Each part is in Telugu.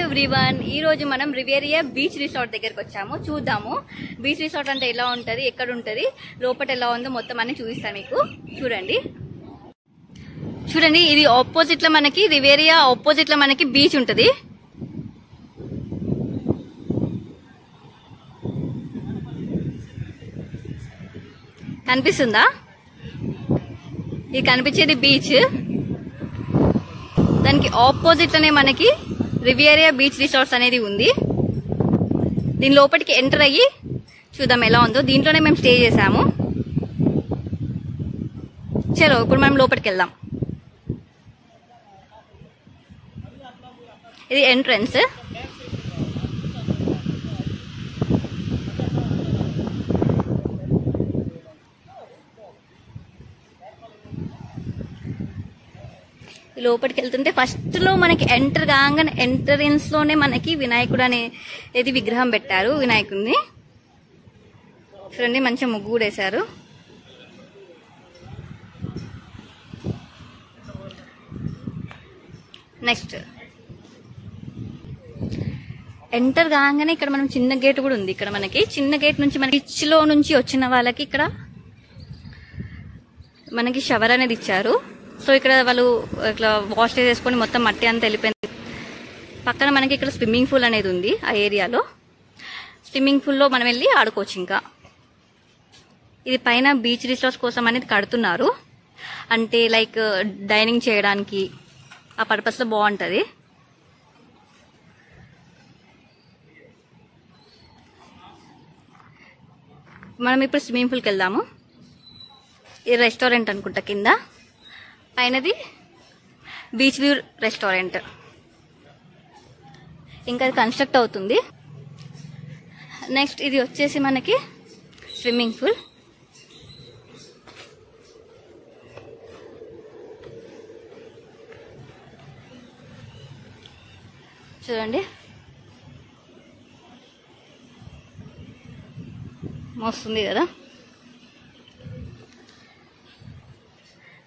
ఎవ్రీవన్, ఈ రోజు మనం రివేరియా బీచ్ రిసార్ట్ దగ్గరికి వచ్చాము. చూద్దాము బీచ్ రిసార్ట్ అంటే ఎలా ఉంటది, ఎక్కడ ఉంటది, లోపల ఎలా ఉందో మొత్తం అన్ని చూపిస్తాను మీకు. చూడండి ఇది ఆపోజిట్ లో మనకి రివేరియా ఆపోజిట్ లో మనకి బీచ్ ఉంటది. కనిపిస్తుందా? ఇది కనిపించేది బీచ్. దానికి ఆపోజిట్ లోనే మనకి రివేరియా బీచ్ రిసార్ట్స్ అనేది ఉంది. దీని లోపలికి ఎంటర్ అయ్యి చూద్దాం ఎలా ఉందో. దీంట్లోనే మేము స్టే చేసాము. చలో ఇప్పుడు మనం లోపలికి వెళ్దాం. ఇది ఎంట్రన్స్. లోపలికి వెళ్తుంటే ఫస్ట్ లో మనకి ఎంటర్ కాగానే ఎంట్రన్స్ లోనే మనకి వినాయకుడు అనేది విగ్రహం పెట్టారు. వినాయకుడిని చూడండి, మంచిగా ముగ్గు కూడా వేశారు. నెక్స్ట్ ఎంటర్ కాగానే ఇక్కడ మనం చిన్న గేట్ కూడా ఉంది. ఇక్కడ మనకి చిన్న గేట్ నుంచి మనకి బీచ్ లో నుంచి వచ్చిన వాళ్ళకి ఇక్కడ మనకి షవర్ అనేది ఇచ్చారు. సో ఇక్కడ వాళ్ళు ఇట్లా వాష్ చేసుకొని మొత్తం మట్టి అంతా వెళ్ళిపోయింది. పక్కన మనకి ఇక్కడ స్విమ్మింగ్ పూల్ అనేది ఉంది. ఆ ఏరియాలో స్విమ్మింగ్ పూల్లో మనం వెళ్ళి ఆడుకోవచ్చు. ఇంకా ఇది పైన బీచ్ రిసార్ట్స్ కోసం అనేది కడుతున్నారు. అంటే లైక్ డైనింగ్ చేయడానికి ఆ పర్పస్ లో బాగుంటది. మనం ఇప్పుడు స్విమ్మింగ్ పూల్కి వెళ్దాము. ఇది రెస్టారెంట్ అనుకుంటా. కింద పైనది బీచ్ వ్యూ రెస్టారెంట్. ఇంకా అది కన్స్ట్రక్ట్ అవుతుంది. నెక్స్ట్ ఇది వచ్చేసి మనకి స్విమ్మింగ్ పూల్. చూడండి మస్తుంది కదా.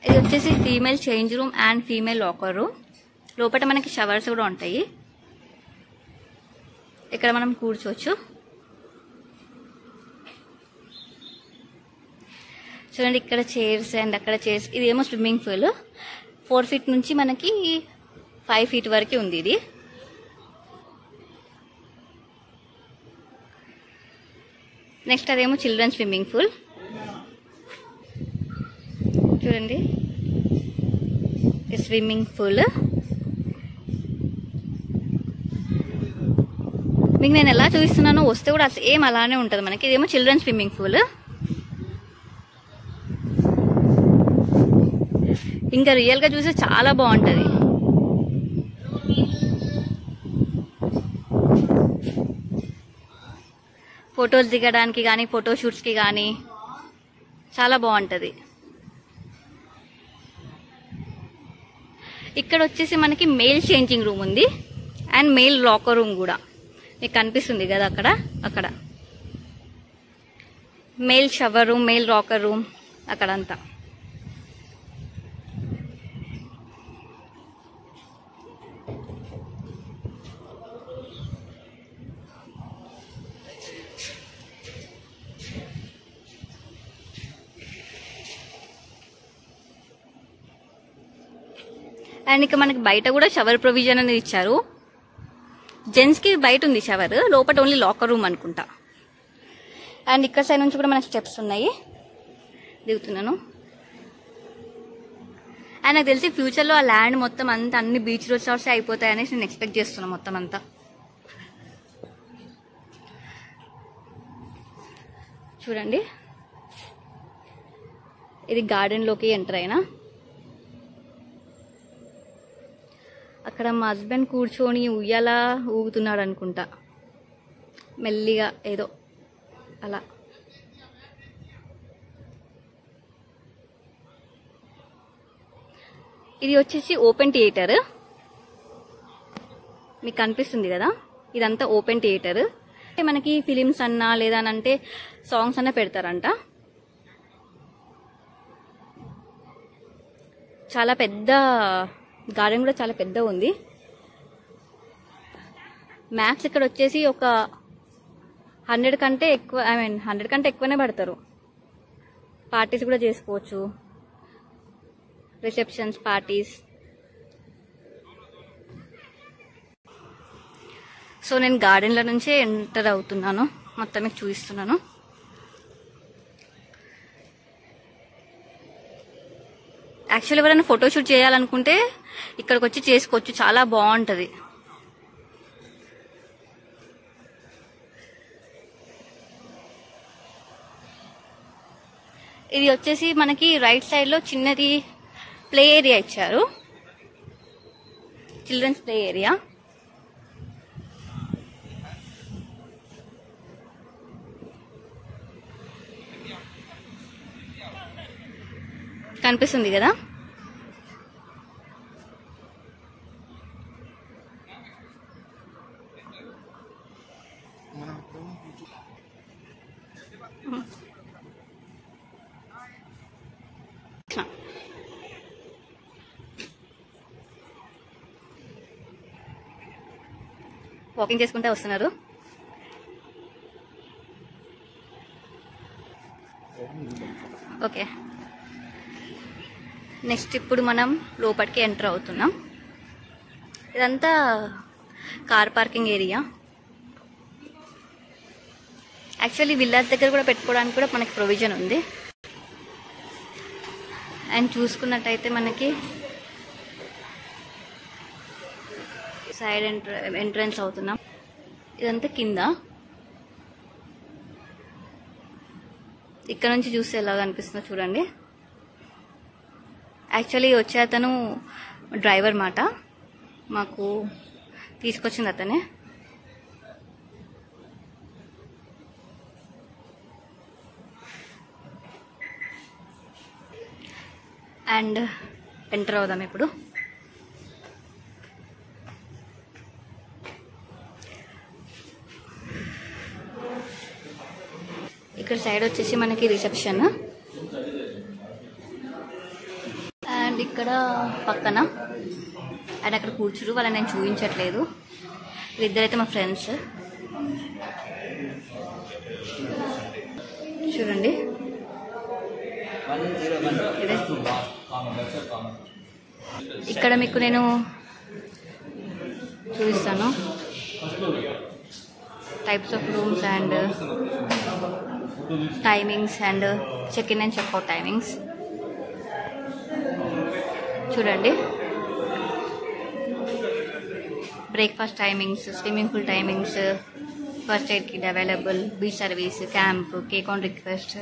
ఇది వచ్చేసి female change room and female locker room. లోపల మనకి షవర్స్ కూడా ఉంటాయి. ఇక్కడ మనం కూర్చోవచ్చు. చూడండి ఇక్కడ చైర్స్ అండ్ అక్కడ చైర్స్. ఇదేమో స్విమ్మింగ్ పూల్. 4 feet నుంచి మనకి 5 feet వరకు ఉంది ఇది. నెక్స్ట్ అదేమో చిల్డ్రన్ స్విమ్మింగ్ పూల్. చూడండి స్విమ్మింగ్ పూల్. మీకు నేను ఎలా చూపిస్తున్నానో వస్తే కూడా సేమ్ అలానే ఉంటుంది మనకి. ఇదేమో చిల్డ్రన్ స్విమ్మింగ్ పూల్. ఇంకా రియల్ గా చూస్తే చాలా బాగుంటది. ఫొటోస్ దిగడానికి కానీ ఫోటోషూట్స్ కి కానీ చాలా బాగుంటది. ఇక్కడ వచ్చేసి మనకి మెయిల్ చేంజింగ్ రూమ్ ఉంది అండ్ మెయిల్ లాకర్ రూమ్ కూడా. మీకు కనిపిస్తుంది కదా అక్కడ mail shower room, mail locker room అక్కడంతా. అండ్ ఇక మనకి బయట కూడా షవర్ ప్రొవిజన్ అనేది ఇచ్చారు. జెంట్స్ కి బయట ఉంది షవర్, లోపల ఓన్లీ లాకర్ రూమ్ అనుకుంటా. అండ్ ఇక్కడ సైడ్ నుంచి కూడా మనకి స్టెప్స్ ఉన్నాయి. దిగుతున్నాను. అండ్ నాకు తెలిసి ఫ్యూచర్ లో ఆ ల్యాండ్ మొత్తం అంతా అన్ని బీచ్ రిసార్ట్స్ అయిపోతాయనేసి నేను ఎక్స్పెక్ట్ చేస్తున్నాను మొత్తం అంతా. చూడండి ఇది గార్డెన్ లోకి ఎంటర్ అయినా. అక్కడ మా హస్బెండ్ కూర్చొని ఉయ్యాల ఊగుతున్నాడు అనుకుంటా, మెల్లిగా ఏదో అలా. ఇది వచ్చేసి ఓపెన్ థియేటర్. మీకు కనిపిస్తుంది కదా, ఇదంతా ఓపెన్ థియేటర్. మనకి ఫిలిమ్స్ అన్నా లేదానంటే సాంగ్స్ అన్నా పెడతారంట. చాలా పెద్ద గార్డెన్ కూడా చాలా పెద్ద ఉంది. మ్యాక్స్ ఇక్కడ వచ్చేసి ఒక 100 కంటే ఎక్కువ, 100 కంటే ఎక్కువనే పడతారు. పార్టీస్ కూడా చేసుకోవచ్చు, రిసెప్షన్స్, పార్టీస్. సో నేను గార్డెన్ల నుంచే ఎంటర్ అవుతున్నాను, మొత్తం మీకు చూపిస్తున్నాను. యాక్చువల్లీ ఎవరైనా ఫోటోషూట్ చేయాలనుకుంటే ఇక్కడికి వచ్చి చేసుకోవచ్చు, చాలా బాగుంటుంది. ఇది వచ్చేసి మనకి రైట్ సైడ్ లో చిన్నది ప్లే ఏరియా ఇచ్చారు, చిల్డ్రన్స్ ప్లే ఏరియా. కనిపిస్తుంది కదా. వాకింగ్ చేసుకుంటే వస్తున్నారు. ఓకే, నెక్స్ట్ ఇప్పుడు మనం లోపలికి ఎంటర్ అవుతున్నాం. ఇదంతా car parking area. Actually villas దగ్గర కూడా పెట్టుకోవడానికి కూడా మనకి ప్రొవిజన్ ఉంది. అండ్ చూసుకున్నట్టయితే మనకి సైడ్ ఎంట్రన్స్ అవుతున్నాం. ఇదంతా కింద, ఇక్కడ నుంచి చూస్తే ఎలా కనిపిస్తుందో చూడండి. యాక్చువల్లీ వచ్చే అతను డ్రైవర్ మాట, మాకు తీసుకొచ్చింది అతనే. అండ్ ఎంటర్ అవుదాం ఇప్పుడు. ఇక్కడ సైడ్ వచ్చేసి మనకి రిసెప్షన్, అండ్ ఇక్కడ పక్కన అండ్ అక్కడ కూర్చురు, వాళ్ళని నేను చూపించట్లేదు. వీళ్ళిద్దరైతే మా ఫ్రెండ్స్. చూడండి, ఇక్కడ మీకు నేను చూపిస్తాను types of rooms and timings and check in and checkout timings. చూడండి, breakfast timings, swimming pool timings, first aid kit available, beach service, camp, cake on request.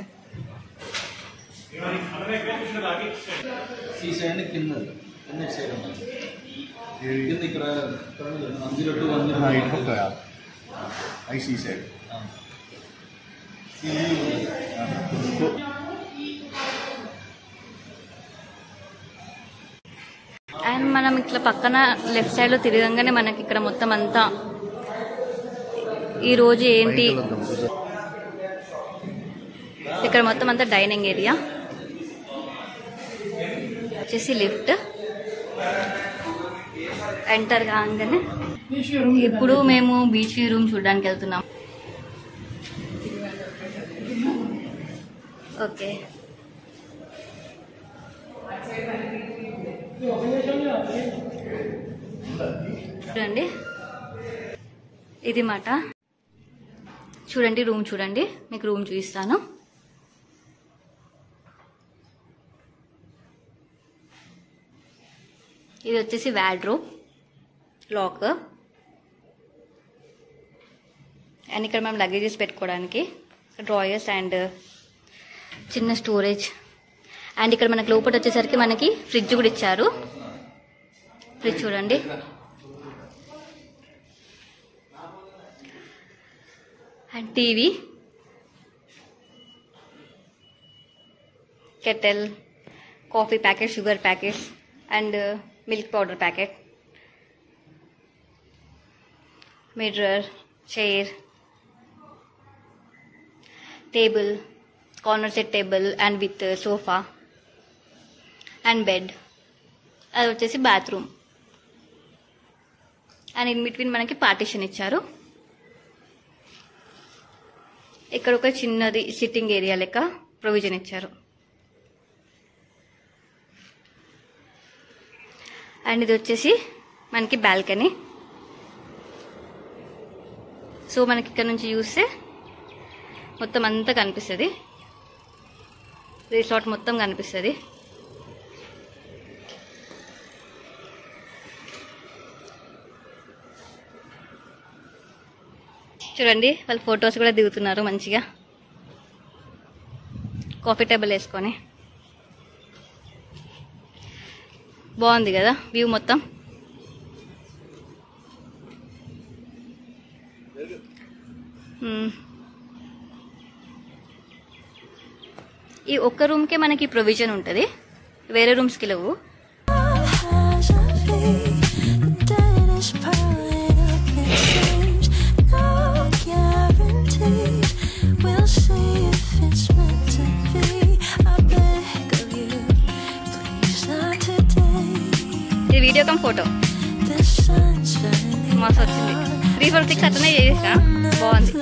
And మనం ఇట్లా పక్కన లెఫ్ట్ సైడ్ లో తిరగంగానే మనకి ఇక్కడ మొత్తం అంతా ఈ రోజు ఏంటి, ఇక్కడ మొత్తం అంతా డైనింగ్ ఏరియా. వచ్చేసి లిఫ్ట్ ఎంటర్ కాగానే ఇప్పుడు మేము బీచ్ రూమ్ చూడడానికి వెళ్తున్నాం. ఓకే, చూడండి ఇది మాట. చూడండి రూమ్, చూడండి మీకు రూమ్ చూపిస్తాను. ఇది వచ్చేసి వార్డ్రోబ్, లాకర్, అండ్ ఇక్కడ మనం లగేజెస్ పెట్టుకోవడానికి డ్రాయర్స్ అండ్ చిన్న స్టోరేజ్. అండ్ ఇక్కడ మనకి లోపల వచ్చేసరికి మనకి ఫ్రిడ్జ్ కూడా ఇచ్చారు. ఫ్రిడ్జ్ చూడండి, and TV, kettle, coffee packet, sugar packets, and milk powder packet, mirror, chair, table, corner set table, and with sofa and bed. అది వచ్చేసి బాత్రూమ్. అండ్ ఇన్ బిట్వీన్ మనకి పార్టీషన్ ఇచ్చారు. ఇక్కడ ఒక చిన్నది సిట్టింగ్ ఏరియా లెక్క ప్రొవిజన్ ఇచ్చారు. అండ్ ఇది వచ్చేసి మనకి బాల్కనీ. సో మనకి ఇక్కడ నుంచి చూస్తే మొత్తం అంతా కనిపిస్తుంది, రిసార్ట్ మొత్తం కనిపిస్తుంది. చూడండి వాళ్ళు ఫొటోస్ కూడా దిగుతున్నారు మంచిగా కాఫీ టేబుల్ వేసుకొని. బాగుంది కదా వ్యూ మొత్తం. ఈ ఒక్క రూమ్కే మనకి ప్రొవిజన్ ఉంటుంది, వేరే రూమ్స్కి లేవు. ఇది వీడియో కమ్ ఫోటో మస్తు వచ్చింది. 346 అట్లనే చేసా, బాగుంది.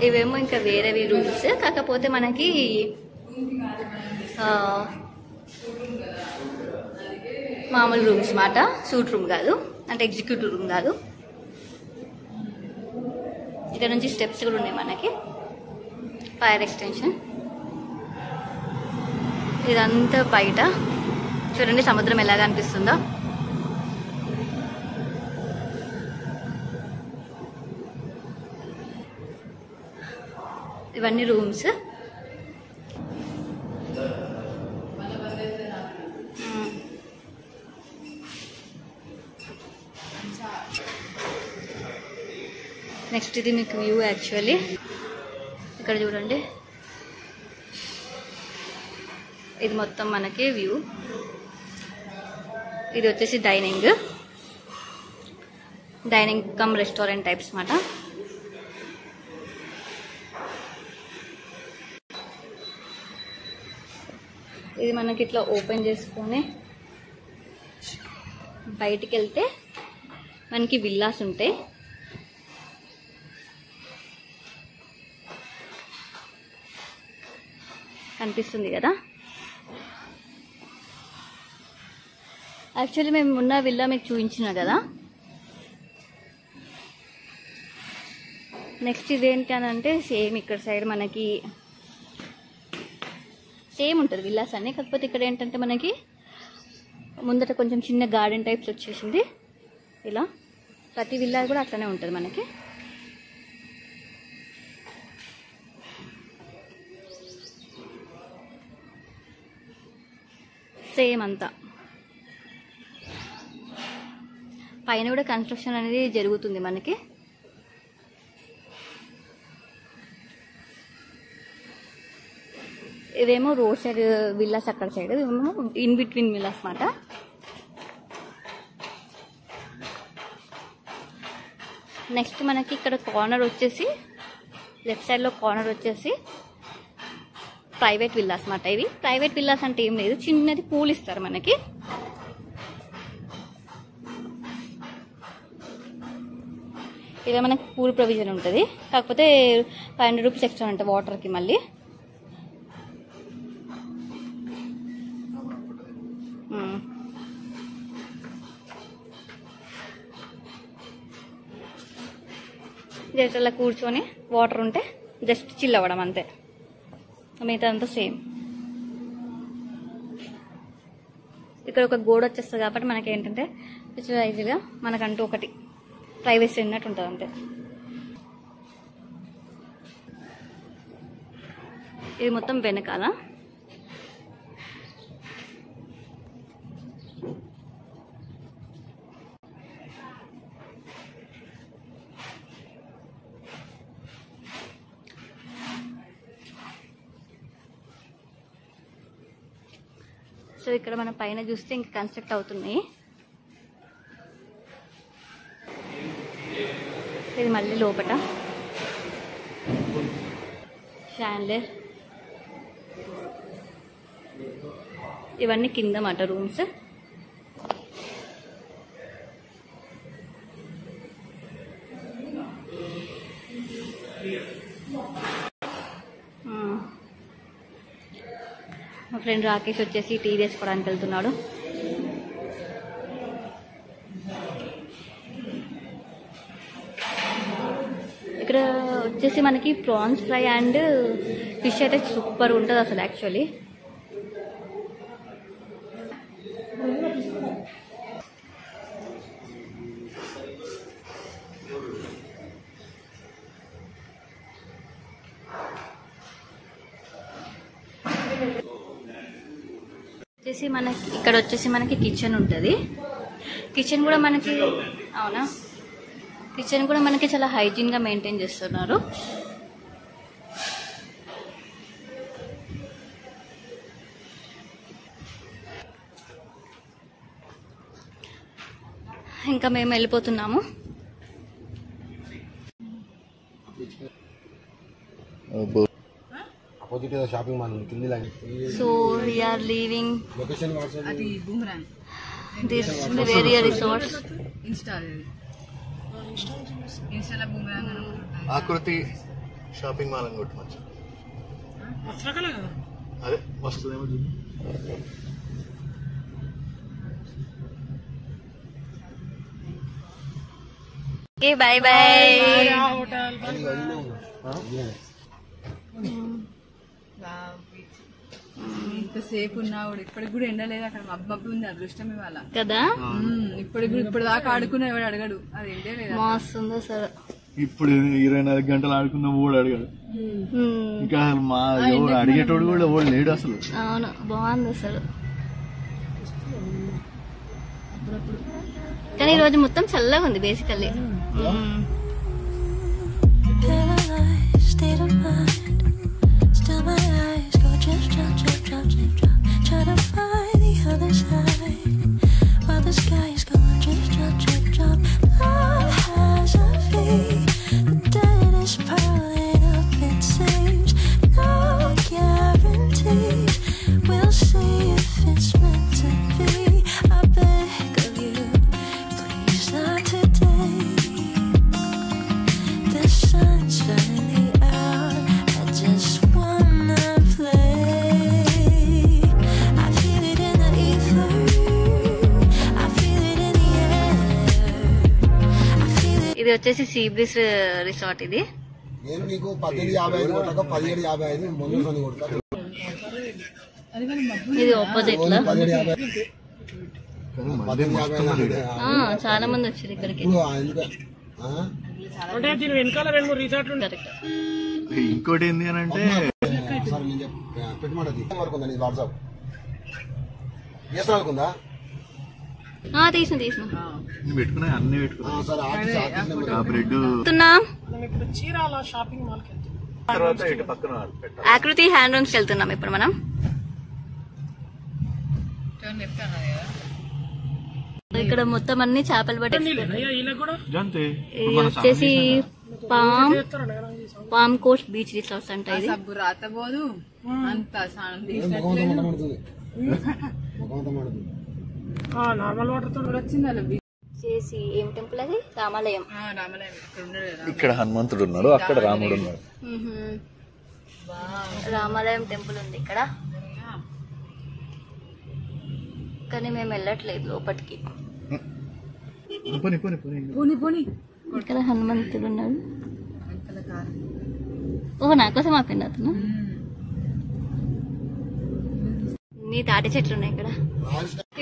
ఇవేమో ఇంకా వేరేవి రూమ్స్, కాకపోతే మనకి మామూలు రూమ్స్ మాట, సూట్ రూమ్ కాదు, అంటే ఎగ్జిక్యూటివ్ రూమ్ కాదు. ఇక్కడ నుంచి స్టెప్స్ కూడా ఉన్నాయి మనకి, ఫైర్ ఎక్స్టెన్షన్. ఇదంతా బయట చూడండి సముద్రం ఎలాగ అనిపిస్తుందో. ఇవన్నీ రూమ్స్. నెక్స్ట్ ఇది మీకు వ్యూ. యాక్చువల్లీ ఇక్కడ చూడండి, ఇది మొత్తం మనకి వ్యూ. ఇది వచ్చేసి డైనింగ్ కమ్ రెస్టారెంట్ టైప్స్ మాట. ఇది మనకి ఇట్లా ఓపెన్ చేసుకొని బయటికి వెళ్తే మనకి విల్లాస్ ఉంటాయి. కనిపిస్తుంది కదా. యాక్చువల్లీ మేము ఉన్న విల్లా మీకు చూపించిన కదా. నెక్స్ట్ ఇదేంటి అని అంటే సేమ్ ఇక్కడ సైడ్ మనకి సేమ్ ఉంటుంది విల్లాస్ అన్నీ, కాకపోతే ఇక్కడ ఏంటంటే మనకి ముందట కొంచెం చిన్న గార్డెన్ టైప్స్ వచ్చేసింది. ఇలా ప్రతి విల్లా కూడా అట్లనే ఉంటుంది మనకి. సేమ్ అంతా పైన కూడా కన్స్ట్రక్షన్ అనేది జరుగుతుంది మనకి. ఇవేమో రోడ్ సైడ్ విల్లాస్, అక్కడ సైడ్ ఇవేమో ఇన్ బిట్వీన్ విల్లాస్ మాట. నెక్స్ట్ మనకి ఇక్కడ కార్నర్ వచ్చేసి లెఫ్ట్ సైడ్లో కార్నర్ వచ్చేసి ప్రైవేట్ విల్లాస్ మాట. ఇవి ప్రైవేట్ విల్లాస్ అంటే ఏం లేదు, చిన్నది పూల్ ఇస్తారు మనకి. ఇవే మనకి పూల్ ప్రొవిజన్ ఉంటుంది, కాకపోతే 500 రూపీస్ ఎక్స్ట్రా ఉంటుంది వాటర్కి మళ్ళీ. జస్ట్ అలా కూర్చొని వాటర్ ఉంటే జస్ట్ చిల్ అవ్వడం అంతే, మిగతా అంతా సేమ్. ఇక్కడ ఒక గోడ వచ్చేస్తుంది కాబట్టి మనకి ఏంటంటే ఈజీగా మనకంటూ ఒకటి ప్రైవసీ ఉన్నట్టు ఉంటుంది అంతే. ఇది మొత్తం వెనకాల. సో ఇక్కడ మన పైన చూస్తే ఇంకా కన్స్ట్రక్ట్ అవుతున్నాయి. ఇది మళ్ళీ లోపట షాండ్లర్, ఇవన్నీ కింద మాట రూమ్స్. మా ఫ్రెండ్ రాకేష్ వచ్చేసి టీ తీసుకోవడానికి వెళ్తున్నాడు. ఇక్కడ వచ్చేసి మనకి ప్రాన్స్ ఫ్రై అండ్ ఫిష్ అయితే సూపర్ ఉంటుంది అసలు యాక్చువల్లీ. ఇక్కడ వచ్చేసి మనకి కిచెన్ ఉంటుంది. కిచెన్ కూడా మనకి అవునా, కిచెన్ కూడా మనకి చాలా హైజీన్ గా మెయింటైన్ చేస్తున్నారు. ఇంకా మేము వెళ్ళిపోతున్నాము. Shopping mall so we are leaving this Riviera Resorts. Akruti shopping mall అని కొట్టి మంచి అదే వస్తుందేమో. Okay bye bye. ఇంతసేపు ఉన్నాడు ఇప్పటికి కూడా ఎండలేదు, అక్కడ మబ్బు ఉంది. అదృష్టం ఇవాళ కదా, ఇప్పటికి కూడా ఇప్పుడు దాకా ఆడుకున్నా ఎవడు అడగడు, అది ఎండే లేదు. మస్తుంది అసలు. ఇప్పుడు 24 గంటలు ఆడుకున్న ఓడు అడగడు, ఇంకా అసలు మా ఎవరు అడిగేటోడు కూడా ఓడు లేడు అసలు. అవును బాగుంది అసలు. కానీ ఈ రోజు మొత్తం చల్లగా ఉంది basically. Trying to find the other side while the sky is going drip, drop, drip, drop. Love has a fate, the dead is piling up, it seems. No guarantees, we'll see if it's meant to be. I beg of you, please not today. The sun's finally out, I just wanna play. ఇది వచ్చేసి సీ బ్రీజ్ రిసార్ట్. ఇది ఇది ఆపోజిట్ లో చాలా మంది వచ్చారు ఇక్కడికి. ఇంకోటి ఏంటి అని అంటే తీసిన పెట్టుకున్నా అన్ని పెట్టుకున్నా బ్రెడ్ చీరాల షాపింగ్ మాల్ తర్వాత ఇటు పక్కన ఆకృతి హ్యాండ్ రూమ్స్ వెళ్తున్నాం ఇప్పుడు మనం. ఇక్కడ మొత్తం అన్ని చేపలు పట్టి వచ్చేసి పామ్ కోస్ట్ బీచ్ రిసార్ట్స్ అంట. ఇది రాతబోదు అంత నార్మల్ వాటర్ తో వచ్చింది. చేసి ఏం టెంపుల్ అది? రామాలయం. ఇక్కడ హనుమంతుడు ఉన్నాడు, అక్కడ రాముడు ఉన్నాడు. రామాలయం టెంపుల్ ఉంది ఇక్కడ, కానీ మేము వెళ్ళట్లేదు లోపలికి. ఇక్కడ హనుమంతుడు ఉన్నాడు. కారం. ఓ నా కోసం ఆపిండి అతను. నీ తాటి చెట్లు ఉన్నాయి ఇక్కడ.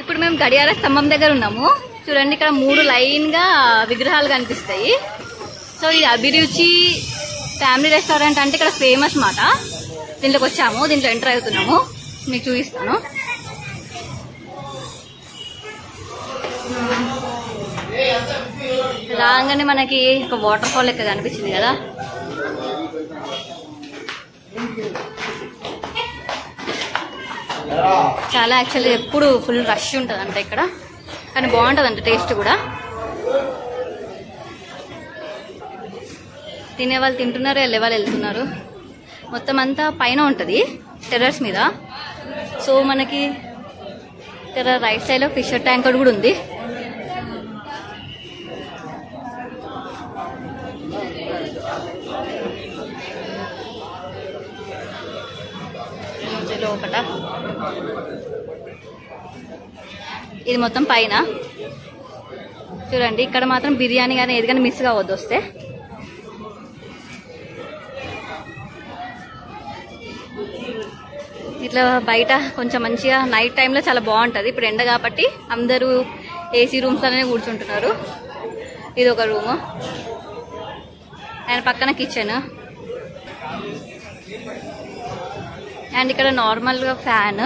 ఇప్పుడు మేము గడియార స్తంభం దగ్గర ఉన్నాము. చూడండి ఇక్కడ 3 లైన్ గా విగ్రహాలు కనిపిస్తాయి. సో ఇది అభిరుచి ఫ్యామిలీ రెస్టారెంట్ అంటే ఇక్కడ ఫేమస్ మాట. దీంట్లోకి వచ్చాము, దీంట్లో ఎంటర్ అవుతున్నాము, మీకు చూపిస్తాను. రాగానే మనకి ఒక వాటర్ ఫాల్ లెక్క కనిపించింది కదా. చాలా యాక్చువల్లీ ఎప్పుడు ఫుల్ రష్ ఉంటుంది అంట ఇక్కడ, కానీ బాగుంటుంది అంట టేస్ట్ కూడా. తినే వాళ్ళు తింటున్నారు, వెళ్ళే వాళ్ళు వెళ్తున్నారు. మొత్తం అంతా పైన ఉంటుంది టెర్రస్ మీద. సో మనకి ఇక్కడ రైట్ సైడ్ లో ఫిషర్ ట్యాంక్ కూడా ఉంది. ఒకట ఇది మొత్తం పైన చూడండి. ఇక్కడ మాత్రం బిర్యానీ కానీ ఏది కానీ మిస్ కావద్దు వస్తే. ఇట్లా బయట కొంచెం మంచిగా నైట్ టైంలో చాలా బాగుంటుంది. ఇప్పుడు ఎండ కాబట్టి అందరూ ఏసీ రూమ్స్ లోనే కూర్చుంటున్నారు. ఇది ఒక రూము, ఆయన పక్కన కిచెన్, అండ్ ఇక్కడ నార్మల్గా ఫ్యాన్,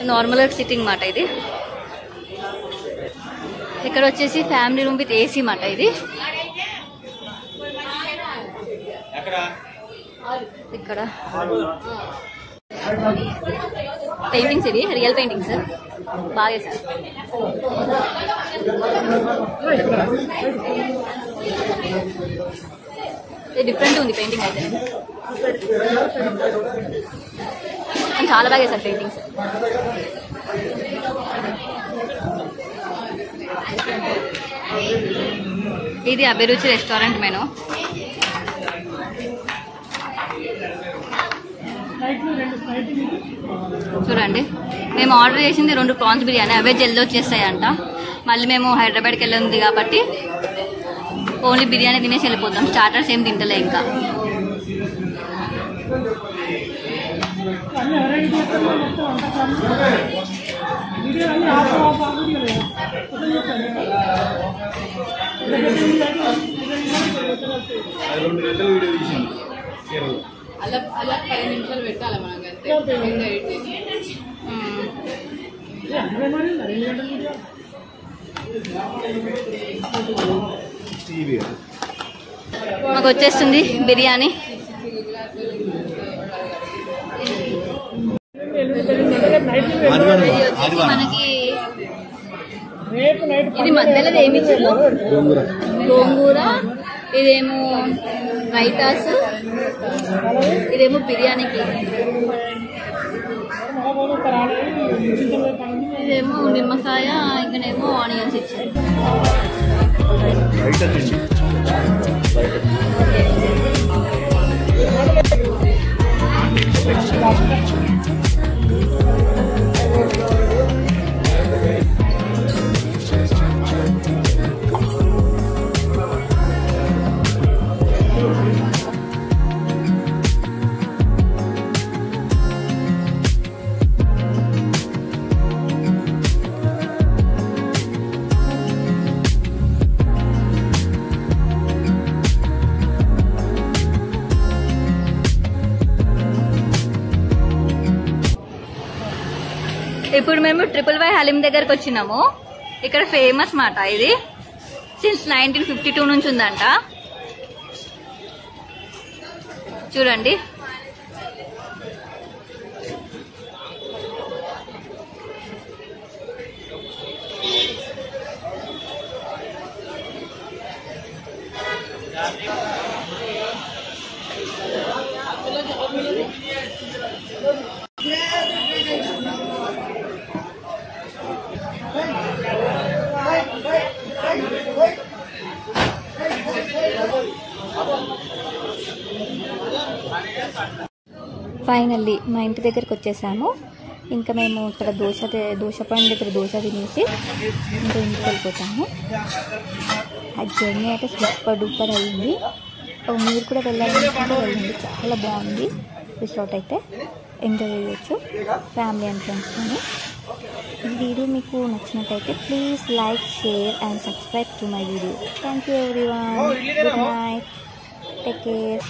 నార్మల్గా సిట్టింగ్ మాట ఇది. ఇక్కడ వచ్చేసి ఫ్యామిలీ రూమ్ విత్ ఏసీ మాట ఇది. ఇక్కడ పెయింటింగ్స్, ఇవి రియల్ పెయింటింగ్స్ బాగా చేశారు. డిఫరెంట్ ఉంది పెయింటింగ్ అయితే, చాలా బాగా చేశారు పెయింటింగ్స్. ఇది అభిరుచి రెస్టారెంట్ మెనూ. చూడండి, మేము ఆర్డర్ చేసింది 2 ప్రాన్స్ బిర్యానీ, అవే జల్దీ వచ్చేస్తాయంట. మళ్ళీ మేము హైదరాబాద్కి వెళ్ళింది కాబట్టి ఓన్లీ బిర్యానీ తినేసి వెళ్ళిపోతాం. స్టార్టర్స్ ఏం తింటలే ఇంకా. అలా 10 నిమిషాలు పెట్టాలి మనకి అంతే. మాకు వచ్చేస్తుంది బిర్యానీ. మనకి ఇది మధ్యలో ఏమి ఇచ్చారు, గోంగూర, ఇదేమో రైతాస్, ఇదేమో బిర్యానీకి, ఇదేమో నిమ్మకాయ, ఇంకనేమో ఆనియన్స్ ఇచ్చారు. ఇప్పుడు మేము YYY హలీం దగ్గరకు వచ్చినాము. ఇక్కడ ఫేమస్ మాట ఇది, సిన్స్ 1952 నుంచి ఉందంట. చూడండి, ఫైనల్లీ మా ఇంటి దగ్గరకు వచ్చేసాము. ఇంకా మేము ఇక్కడ దోశ పాయింట్ దగ్గర దోశ తినేసి ఇంకా ఇంటికి వెళ్ళిపోతాము. ఆ జర్నీ అయితే సూపర్ డూపర్ అయింది. మీరు కూడా వెళ్ళాలనుకుంటే వెళ్ళండి, చాలా బాగుంది రిసార్ట్ అయితే, ఎంజాయ్ చేయొచ్చు ఫ్యామిలీ అండ్ ఫ్రెండ్స్తో. ఈ వీడియో మీకు నచ్చినట్టయితే please like, share and subscribe to my video. Thank you everyone. Good night. Take care.